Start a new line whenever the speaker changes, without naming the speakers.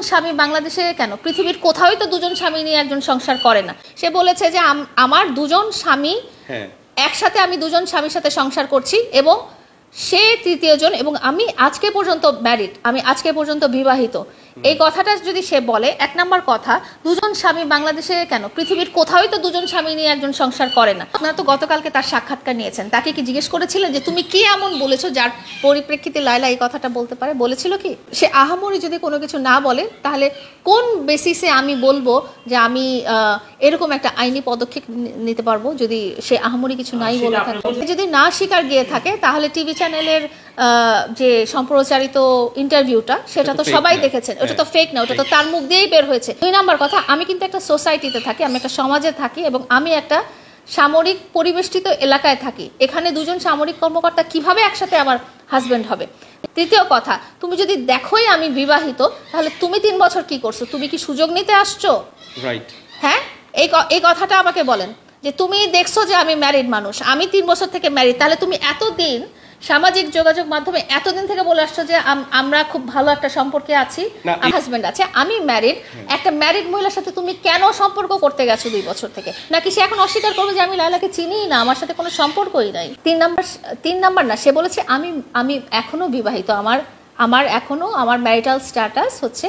স্বামী বাংলাদেশে কেন পৃথিবীর কোথাওই তো দুজন স্বামী নিয়ে একজন সংসার করে না। সে বলেছে যে আমার দুজন স্বামী, একসাথে আমি দুজন স্বামীর সাথে সংসার করছি এবং সে তৃতীয় জন, এবং আমি আজকে পর্যন্ত ম্যারিড, আমি আজকে পর্যন্ত বিবাহিত। এই কথাটা যদি সে বলে, এক নাম্বার কথা, দুজন স্বামী বাংলাদেশে কেন পৃথিবীর কোথাওই তো দুজন স্বামী নিয়ে একজন সংসার করে না। আপনারা তো গতকালকে তার সাক্ষাৎকার নিয়েছেন, তাকে কি জিজ্ঞেস করেছিলেন যে তুমি কি এমন বলেছো যার পরিপ্রেক্ষিতে লায়লা এই কথাটা বলতে পারে? বলেছিল কি? সে আহামরি যদি কোনো কিছু না বলে, তাহলে কোন বেসিসে আমি বলবো যে আমি এরকম একটা আইনি পদক্ষেপ নিতে পারবো যদি সে আহামরি কিছু নাই বলে থাকে? যদি না স্বীকার গিয়ে থাকে, তাহলে টিভি চ্যানেলের যে সম্প্রচারিত ইন্টারভিউটা, সেটা তো সবাই দেখেছেন, ওটা তো ফেক না, ওটা তো তার মুখ দিয়েই বের হয়েছে। দুই নাম্বার কথা, আমি কিন্তু একটা সোসাইটিতে থাকি, আমি একটা সমাজে থাকি, এবং আমি একটা সামরিক পরিবেষ্টিত এলাকায় থাকি। এখানে দুজন সামরিক কর্মকর্তা কিভাবে একসাথে আমার হাজবেন্ড হবে? তৃতীয় কথা, তুমি যদি দেখোই আমি বিবাহিত, তাহলে তুমি 3 বছর কি করছো? তুমি কি সুযোগ নিতে আসছো? রাইট, হ্যাঁ, এই কথাটা আমাকে বলেন যে তুমি দেখছো যে আমি ম্যারিড মানুষ, আমি 3 বছর থেকে ম্যারিড, তাহলে তুমি এতদিন সামাজিক যোগাযোগ মাধ্যমে এতদিন থেকে বলে আসছো যে আমরা খুব ভালো একটা সম্পর্কে আছি, আমার হাজবেন্ড আছে, আমি ম্যারিড। একটা ম্যারিড মহিলার সাথে তুমি কেন সম্পর্ক করতে গেছো 2 বছর থেকে? নাকি সে এখন অস্বীকার করবে যে আমি লায়লাকে চিনি না, আমার সাথে কোনো সম্পর্কই নাই? 3 নাম্বার না, সে বলেছে আমি এখনো বিবাহিত, আমার এখনো আমার ম্যারিটাল স্ট্যাটাস হচ্ছে